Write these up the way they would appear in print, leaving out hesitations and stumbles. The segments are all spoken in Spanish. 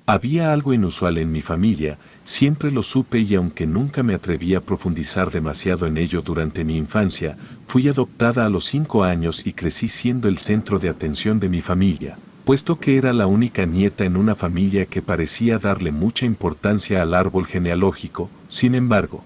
Había algo inusual en mi familia, siempre lo supe y aunque nunca me atreví a profundizar demasiado en ello durante mi infancia, fui adoptada a los 5 años y crecí siendo el centro de atención de mi familia, puesto que era la única nieta en una familia que parecía darle mucha importancia al árbol genealógico. Sin embargo,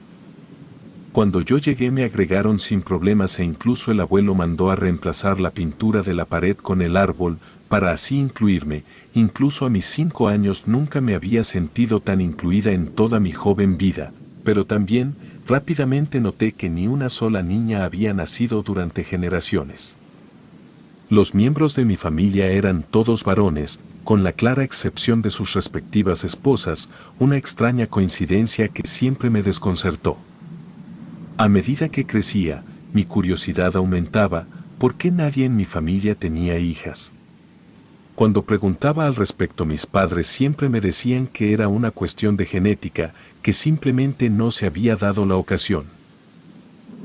cuando yo llegué me agregaron sin problemas e incluso el abuelo mandó a reemplazar la pintura de la pared con el árbol, para así incluirme. Incluso a mis 5 años nunca me había sentido tan incluida en toda mi joven vida, pero también, rápidamente noté que ni una sola niña había nacido durante generaciones. Los miembros de mi familia eran todos varones, con la clara excepción de sus respectivas esposas, una extraña coincidencia que siempre me desconcertó. A medida que crecía, mi curiosidad aumentaba. ¿Por qué nadie en mi familia tenía hijas? Cuando preguntaba al respecto, mis padres siempre me decían que era una cuestión de genética, que simplemente no se había dado la ocasión.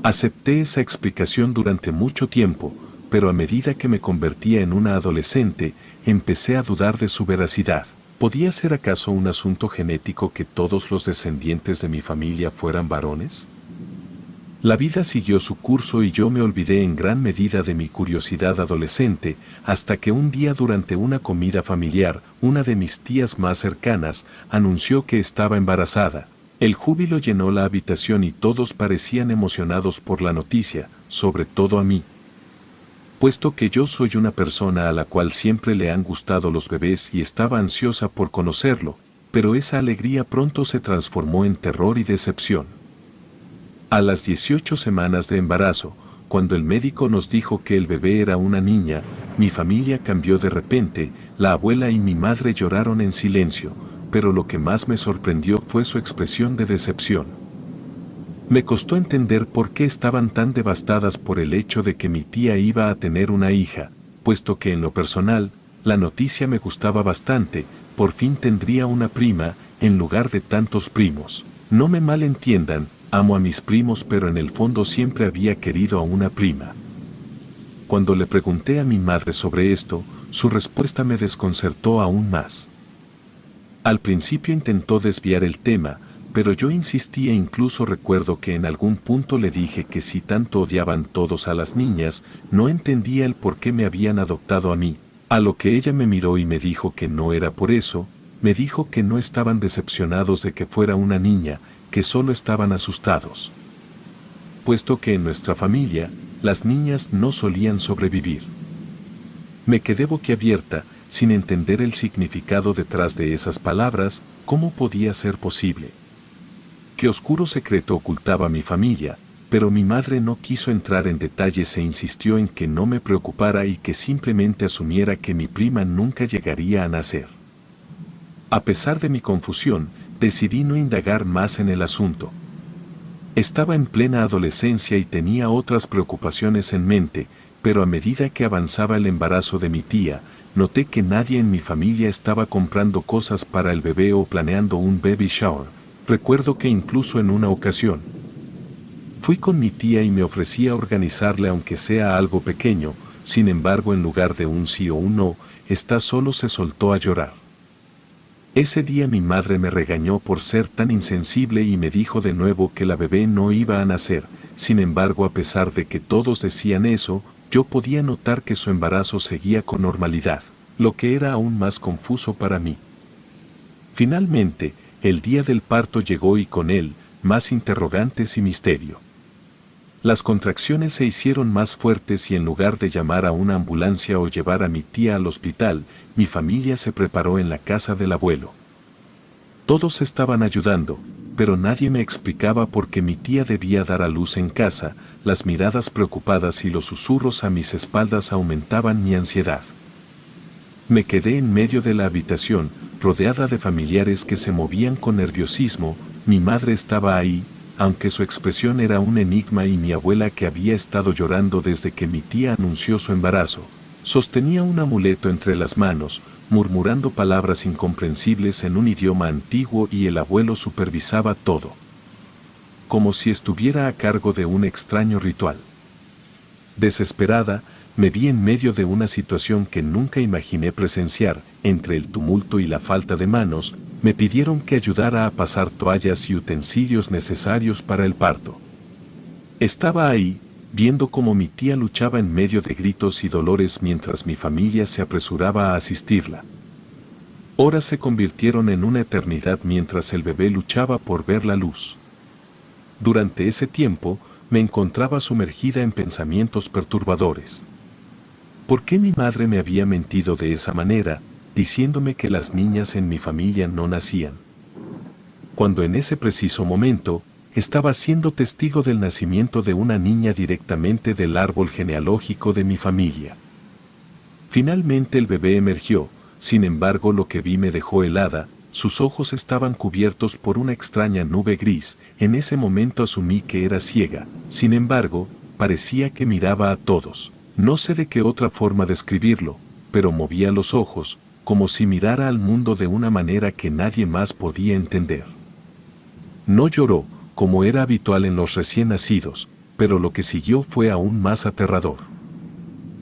Acepté esa explicación durante mucho tiempo, pero a medida que me convertía en una adolescente, empecé a dudar de su veracidad. ¿Podía ser acaso un asunto genético que todos los descendientes de mi familia fueran varones? La vida siguió su curso y yo me olvidé en gran medida de mi curiosidad adolescente, hasta que un día durante una comida familiar, una de mis tías más cercanas anunció que estaba embarazada. El júbilo llenó la habitación y todos parecían emocionados por la noticia, sobre todo a mí, puesto que yo soy una persona a la cual siempre le han gustado los bebés y estaba ansiosa por conocerlo, pero esa alegría pronto se transformó en terror y decepción. A las 18 semanas de embarazo, cuando el médico nos dijo que el bebé era una niña, mi familia cambió de repente. La abuela y mi madre lloraron en silencio, pero lo que más me sorprendió fue su expresión de decepción. Me costó entender por qué estaban tan devastadas por el hecho de que mi tía iba a tener una hija, puesto que en lo personal, la noticia me gustaba bastante. Por fin tendría una prima, en lugar de tantos primos. No me malentiendan, amo a mis primos, pero en el fondo siempre había querido a una prima. Cuando le pregunté a mi madre sobre esto, su respuesta me desconcertó aún más. Al principio intentó desviar el tema, pero yo insistí e incluso recuerdo que en algún punto le dije que si tanto odiaban todos a las niñas, no entendía el por qué me habían adoptado a mí, a lo que ella me miró y me dijo que no era por eso. Me dijo que no estaban decepcionados de que fuera una niña, que solo estaban asustados, puesto que en nuestra familia, las niñas no solían sobrevivir. Me quedé boquiabierta, sin entender el significado detrás de esas palabras. ¿Cómo podía ser posible? ¿Qué oscuro secreto ocultaba mi familia? Pero mi madre no quiso entrar en detalles e insistió en que no me preocupara y que simplemente asumiera que mi prima nunca llegaría a nacer. A pesar de mi confusión, decidí no indagar más en el asunto. Estaba en plena adolescencia y tenía otras preocupaciones en mente, pero a medida que avanzaba el embarazo de mi tía, noté que nadie en mi familia estaba comprando cosas para el bebé o planeando un baby shower. Recuerdo que incluso en una ocasión, fui con mi tía y me ofrecí a organizarle aunque sea algo pequeño. Sin embargo, en lugar de un sí o un no, esta solo se soltó a llorar. Ese día mi madre me regañó por ser tan insensible y me dijo de nuevo que la bebé no iba a nacer. Sin embargo, a pesar de que todos decían eso, yo podía notar que su embarazo seguía con normalidad, lo que era aún más confuso para mí. Finalmente, el día del parto llegó y con él, más interrogantes y misterio. Las contracciones se hicieron más fuertes y en lugar de llamar a una ambulancia o llevar a mi tía al hospital, mi familia se preparó en la casa del abuelo. Todos estaban ayudando, pero nadie me explicaba por qué mi tía debía dar a luz en casa. Las miradas preocupadas y los susurros a mis espaldas aumentaban mi ansiedad. Me quedé en medio de la habitación, rodeada de familiares que se movían con nerviosismo. Mi madre estaba ahí, aunque su expresión era un enigma, y mi abuela, que había estado llorando desde que mi tía anunció su embarazo, sostenía un amuleto entre las manos, murmurando palabras incomprensibles en un idioma antiguo, y el abuelo supervisaba todo, como si estuviera a cargo de un extraño ritual. Desesperada, me vi en medio de una situación que nunca imaginé presenciar. Entre el tumulto y la falta de manos, me pidieron que ayudara a pasar toallas y utensilios necesarios para el parto. Estaba ahí, viendo cómo mi tía luchaba en medio de gritos y dolores mientras mi familia se apresuraba a asistirla. Horas se convirtieron en una eternidad mientras el bebé luchaba por ver la luz. Durante ese tiempo, me encontraba sumergida en pensamientos perturbadores. ¿Por qué mi madre me había mentido de esa manera, diciéndome que las niñas en mi familia no nacían? Cuando en ese preciso momento, estaba siendo testigo del nacimiento de una niña directamente del árbol genealógico de mi familia. Finalmente el bebé emergió, sin embargo lo que vi me dejó helada, sus ojos estaban cubiertos por una extraña nube gris. En ese momento asumí que era ciega, sin embargo, parecía que miraba a todos. No sé de qué otra forma describirlo, pero movía los ojos, como si mirara al mundo de una manera que nadie más podía entender. No lloró, como era habitual en los recién nacidos, pero lo que siguió fue aún más aterrador.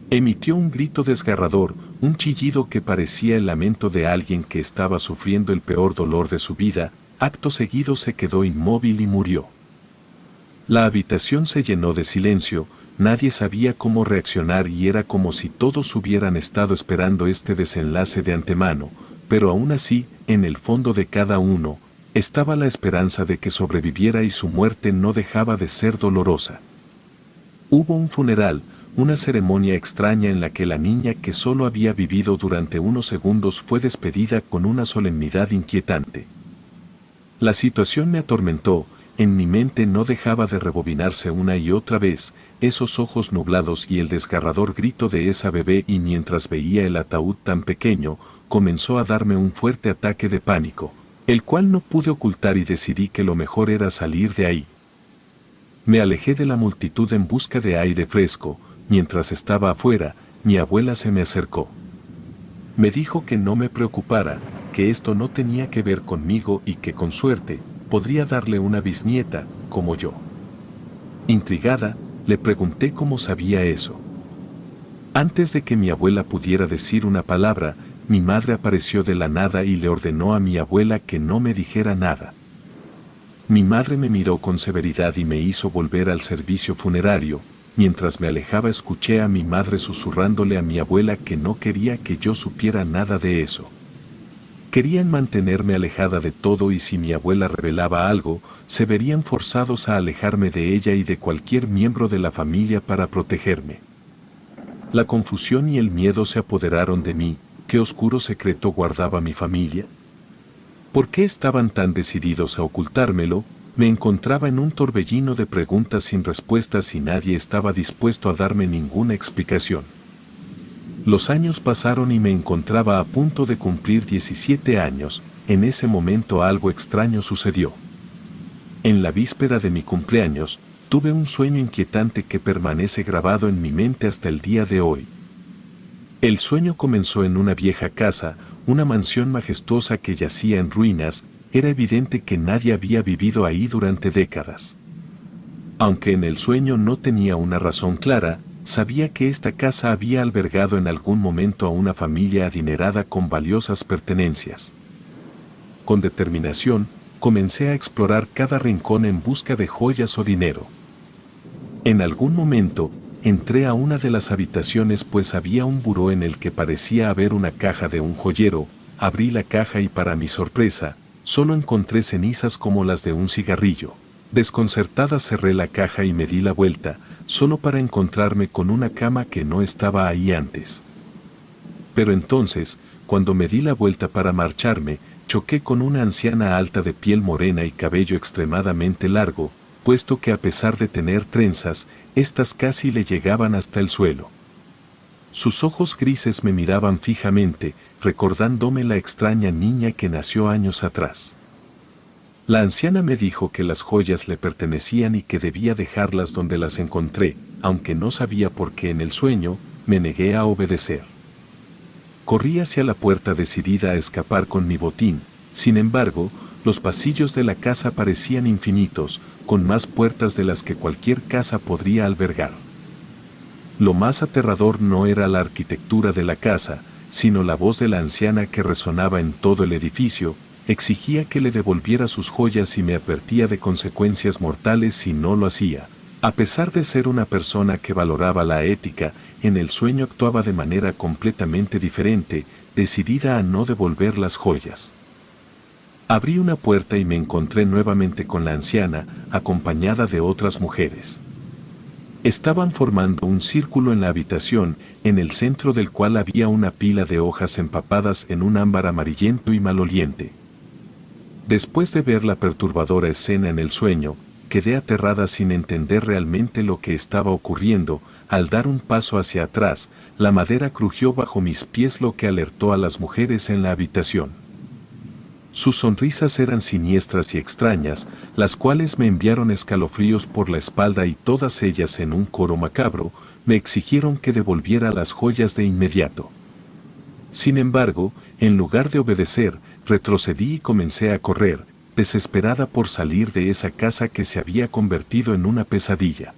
Emitió un grito desgarrador, un chillido que parecía el lamento de alguien que estaba sufriendo el peor dolor de su vida. Acto seguido se quedó inmóvil y murió. La habitación se llenó de silencio, nadie sabía cómo reaccionar y era como si todos hubieran estado esperando este desenlace de antemano, pero aún así, en el fondo de cada uno, estaba la esperanza de que sobreviviera y su muerte no dejaba de ser dolorosa. Hubo un funeral, una ceremonia extraña en la que la niña que solo había vivido durante unos segundos fue despedida con una solemnidad inquietante. La situación me atormentó, en mi mente no dejaba de rebobinarse una y otra vez, esos ojos nublados y el desgarrador grito de esa bebé, y mientras veía el ataúd tan pequeño, comenzó a darme un fuerte ataque de pánico, el cual no pude ocultar y decidí que lo mejor era salir de ahí. Me alejé de la multitud en busca de aire fresco. Mientras estaba afuera, mi abuela se me acercó. Me dijo que no me preocupara, que esto no tenía que ver conmigo y que con suerte, podría darle una bisnieta, como yo. Intrigada, le pregunté cómo sabía eso. Antes de que mi abuela pudiera decir una palabra, mi madre apareció de la nada y le ordenó a mi abuela que no me dijera nada. Mi madre me miró con severidad y me hizo volver al servicio funerario. Mientras me alejaba escuché a mi madre susurrándole a mi abuela que no quería que yo supiera nada de eso. Querían mantenerme alejada de todo y si mi abuela revelaba algo, se verían forzados a alejarme de ella y de cualquier miembro de la familia para protegerme. La confusión y el miedo se apoderaron de mí. ¿Qué oscuro secreto guardaba mi familia? ¿Por qué estaban tan decididos a ocultármelo? Me encontraba en un torbellino de preguntas sin respuestas y nadie estaba dispuesto a darme ninguna explicación. Los años pasaron y me encontraba a punto de cumplir 17 años. En ese momento algo extraño sucedió. En la víspera de mi cumpleaños, tuve un sueño inquietante que permanece grabado en mi mente hasta el día de hoy. El sueño comenzó en una vieja casa, una mansión majestuosa que yacía en ruinas. Era evidente que nadie había vivido ahí durante décadas. Aunque en el sueño no tenía una razón clara, sabía que esta casa había albergado en algún momento a una familia adinerada con valiosas pertenencias. Con determinación, comencé a explorar cada rincón en busca de joyas o dinero. En algún momento, entré a una de las habitaciones pues había un buró en el que parecía haber una caja de un joyero. Abrí la caja y para mi sorpresa, solo encontré cenizas como las de un cigarrillo. Desconcertada cerré la caja y me di la vuelta, solo para encontrarme con una cama que no estaba ahí antes. Pero entonces, cuando me di la vuelta para marcharme, choqué con una anciana alta de piel morena y cabello extremadamente largo, puesto que a pesar de tener trenzas, estas casi le llegaban hasta el suelo. Sus ojos grises me miraban fijamente, recordándome la extraña niña que nació años atrás. La anciana me dijo que las joyas le pertenecían y que debía dejarlas donde las encontré, aunque no sabía por qué en el sueño, me negué a obedecer. Corrí hacia la puerta decidida a escapar con mi botín. Sin embargo, los pasillos de la casa parecían infinitos, con más puertas de las que cualquier casa podría albergar. Lo más aterrador no era la arquitectura de la casa, sino la voz de la anciana que resonaba en todo el edificio, exigía que le devolviera sus joyas y me advertía de consecuencias mortales si no lo hacía. A pesar de ser una persona que valoraba la ética, en el sueño actuaba de manera completamente diferente, decidida a no devolver las joyas. Abrí una puerta y me encontré nuevamente con la anciana, acompañada de otras mujeres. Estaban formando un círculo en la habitación, en el centro del cual había una pila de hojas empapadas en un ámbar amarillento y maloliente. Después de ver la perturbadora escena en el sueño, quedé aterrada sin entender realmente lo que estaba ocurriendo. Al dar un paso hacia atrás, la madera crujió bajo mis pies, lo que alertó a las mujeres en la habitación. Sus sonrisas eran siniestras y extrañas, las cuales me enviaron escalofríos por la espalda y todas ellas en un coro macabro, me exigieron que devolviera las joyas de inmediato. Sin embargo, en lugar de obedecer, retrocedí y comencé a correr, desesperada por salir de esa casa que se había convertido en una pesadilla.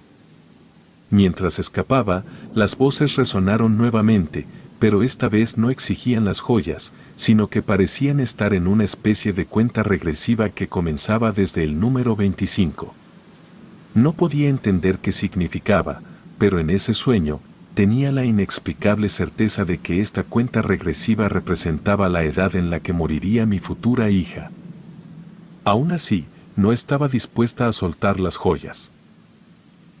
Mientras escapaba, las voces resonaron nuevamente, pero esta vez no exigían las joyas, sino que parecían estar en una especie de cuenta regresiva que comenzaba desde el número 25. No podía entender qué significaba, pero en ese sueño, tenía la inexplicable certeza de que esta cuenta regresiva representaba la edad en la que moriría mi futura hija. Aún así, no estaba dispuesta a soltar las joyas.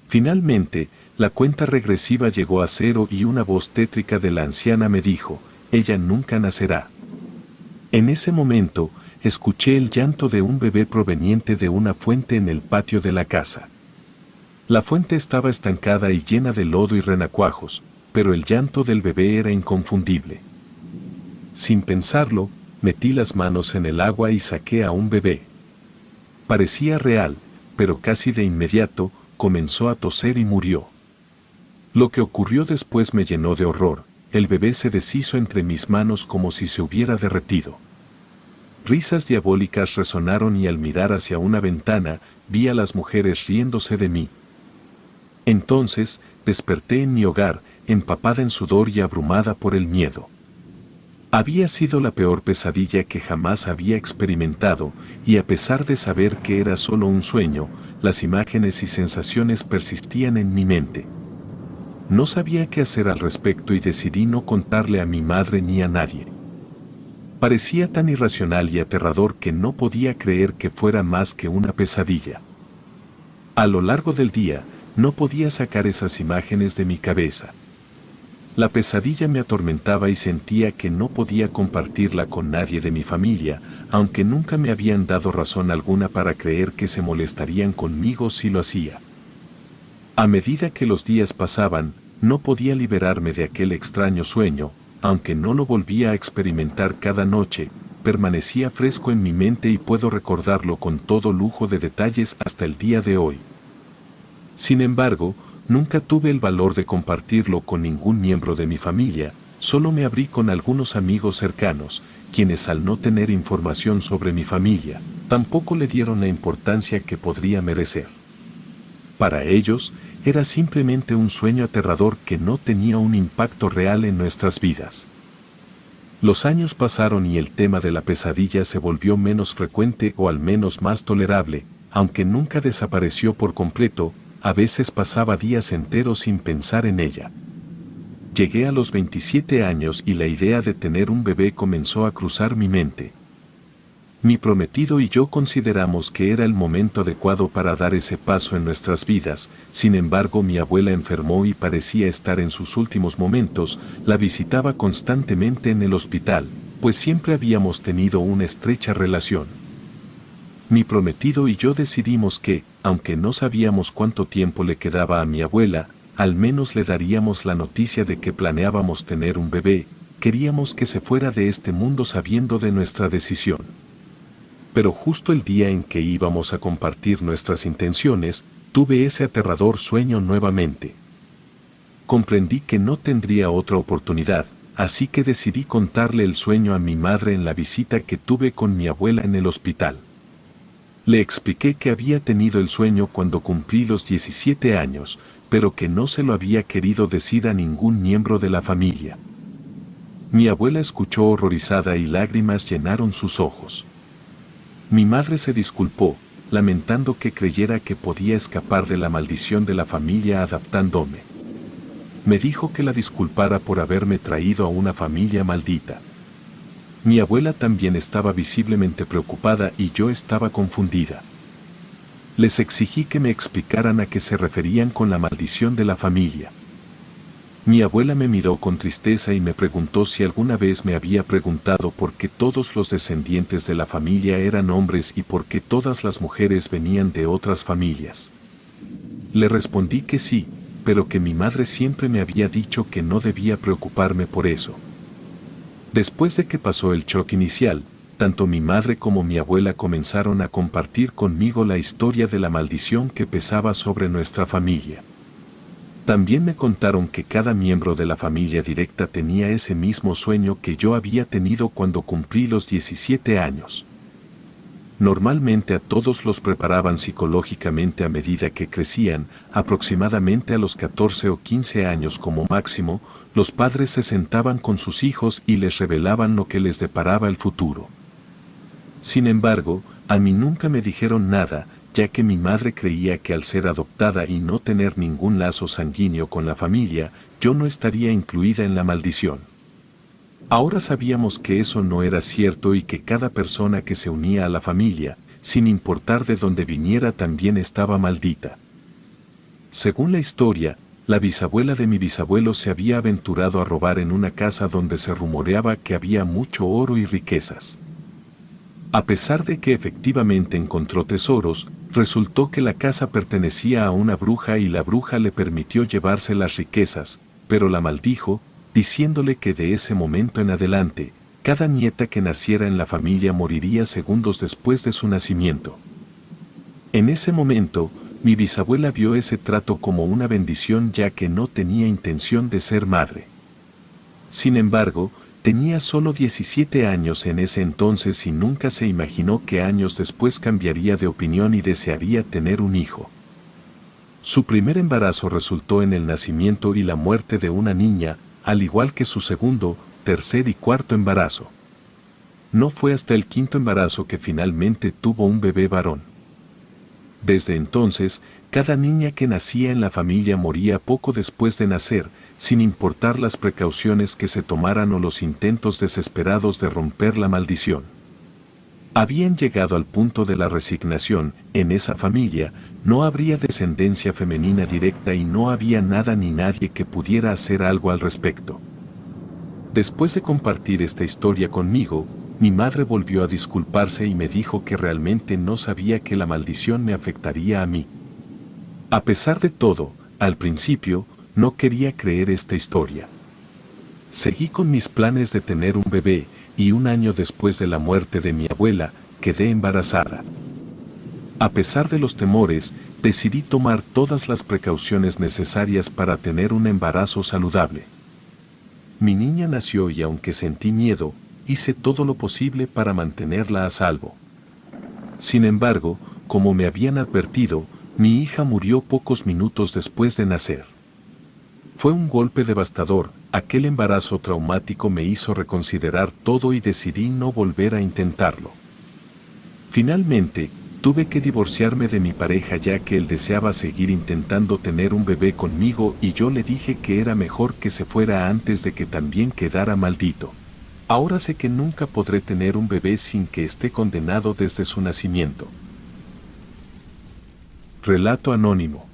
Finalmente, la cuenta regresiva llegó a 0 y una voz tétrica de la anciana me dijo: «Ella nunca nacerá». En ese momento, escuché el llanto de un bebé proveniente de una fuente en el patio de la casa. La fuente estaba estancada y llena de lodo y renacuajos, pero el llanto del bebé era inconfundible. Sin pensarlo, metí las manos en el agua y saqué a un bebé. Parecía real, pero casi de inmediato, comenzó a toser y murió. Lo que ocurrió después me llenó de horror. El bebé se deshizo entre mis manos como si se hubiera derretido. Risas diabólicas resonaron y al mirar hacia una ventana, vi a las mujeres riéndose de mí. Entonces, desperté en mi hogar, empapada en sudor y abrumada por el miedo. Había sido la peor pesadilla que jamás había experimentado, y a pesar de saber que era solo un sueño, las imágenes y sensaciones persistían en mi mente. No sabía qué hacer al respecto y decidí no contarle a mi madre ni a nadie. Parecía tan irracional y aterrador que no podía creer que fuera más que una pesadilla. A lo largo del día, no podía sacar esas imágenes de mi cabeza. La pesadilla me atormentaba y sentía que no podía compartirla con nadie de mi familia, aunque nunca me habían dado razón alguna para creer que se molestarían conmigo si lo hacía. A medida que los días pasaban, no podía liberarme de aquel extraño sueño, aunque no lo volvía a experimentar cada noche, permanecía fresco en mi mente y puedo recordarlo con todo lujo de detalles hasta el día de hoy. Sin embargo, nunca tuve el valor de compartirlo con ningún miembro de mi familia, solo me abrí con algunos amigos cercanos, quienes al no tener información sobre mi familia, tampoco le dieron la importancia que podría merecer. Para ellos, era simplemente un sueño aterrador que no tenía un impacto real en nuestras vidas. Los años pasaron y el tema de la pesadilla se volvió menos frecuente o al menos más tolerable, aunque nunca desapareció por completo. A veces pasaba días enteros sin pensar en ella. Llegué a los 27 años y la idea de tener un bebé comenzó a cruzar mi mente. Mi prometido y yo consideramos que era el momento adecuado para dar ese paso en nuestras vidas. Sin embargo, mi abuela enfermó y parecía estar en sus últimos momentos. La visitaba constantemente en el hospital, pues siempre habíamos tenido una estrecha relación. Mi prometido y yo decidimos que, aunque no sabíamos cuánto tiempo le quedaba a mi abuela, al menos le daríamos la noticia de que planeábamos tener un bebé. Queríamos que se fuera de este mundo sabiendo de nuestra decisión. Pero justo el día en que íbamos a compartir nuestras intenciones, tuve ese aterrador sueño nuevamente. Comprendí que no tendría otra oportunidad, así que decidí contarle el sueño a mi madre en la visita que tuve con mi abuela en el hospital. Le expliqué que había tenido el sueño cuando cumplí los 17 años. pero que no se lo había querido decir a ningún miembro de la familia. Mi abuela escuchó horrorizada y lágrimas llenaron sus ojos. Mi madre se disculpó, lamentando que creyera que podía escapar de la maldición de la familia adaptándome. Me dijo que la disculpara por haberme traído a una familia maldita. Mi abuela también estaba visiblemente preocupada y yo estaba confundida. Les exigí que me explicaran a qué se referían con la maldición de la familia. Mi abuela me miró con tristeza y me preguntó si alguna vez me había preguntado por qué todos los descendientes de la familia eran hombres y por qué todas las mujeres venían de otras familias. Le respondí que sí, pero que mi madre siempre me había dicho que no debía preocuparme por eso. Después de que pasó el shock inicial, tanto mi madre como mi abuela comenzaron a compartir conmigo la historia de la maldición que pesaba sobre nuestra familia. También me contaron que cada miembro de la familia directa tenía ese mismo sueño que yo había tenido cuando cumplí los 17 años. Normalmente a todos los preparaban psicológicamente a medida que crecían, aproximadamente a los 14 o 15 años como máximo, los padres se sentaban con sus hijos y les revelaban lo que les deparaba el futuro. Sin embargo, a mí nunca me dijeron nada, ya que mi madre creía que al ser adoptada y no tener ningún lazo sanguíneo con la familia, yo no estaría incluida en la maldición. Ahora sabíamos que eso no era cierto y que cada persona que se unía a la familia, sin importar de dónde viniera, también estaba maldita. Según la historia, la bisabuela de mi bisabuelo se había aventurado a robar en una casa donde se rumoreaba que había mucho oro y riquezas. A pesar de que efectivamente encontró tesoros, resultó que la casa pertenecía a una bruja y la bruja le permitió llevarse las riquezas, pero la maldijo, diciéndole que de ese momento en adelante, cada nieta que naciera en la familia moriría segundos después de su nacimiento. En ese momento, mi bisabuela vio ese trato como una bendición ya que no tenía intención de ser madre. Sin embargo, tenía solo 17 años en ese entonces y nunca se imaginó que años después cambiaría de opinión y desearía tener un hijo. Su primer embarazo resultó en el nacimiento y la muerte de una niña, al igual que su segundo, tercer y cuarto embarazo. No fue hasta el quinto embarazo que finalmente tuvo un bebé varón. Desde entonces, cada niña que nacía en la familia moría poco después de nacer, sin importar las precauciones que se tomaran o los intentos desesperados de romper la maldición. Habían llegado al punto de la resignación. En esa familia no habría descendencia femenina directa y no había nada ni nadie que pudiera hacer algo al respecto. Después de compartir esta historia conmigo, mi madre volvió a disculparse y me dijo que realmente no sabía que la maldición me afectaría a mí. A pesar de todo, al principio, no quería creer esta historia. Seguí con mis planes de tener un bebé, y un año después de la muerte de mi abuela, quedé embarazada. A pesar de los temores, decidí tomar todas las precauciones necesarias para tener un embarazo saludable. Mi niña nació y aunque sentí miedo, hice todo lo posible para mantenerla a salvo. Sin embargo, como me habían advertido, mi hija murió pocos minutos después de nacer. Fue un golpe devastador. Aquel embarazo traumático me hizo reconsiderar todo y decidí no volver a intentarlo. Finalmente, tuve que divorciarme de mi pareja ya que él deseaba seguir intentando tener un bebé conmigo y yo le dije que era mejor que se fuera antes de que también quedara maldito. Ahora sé que nunca podré tener un bebé sin que esté condenado desde su nacimiento. Relato anónimo.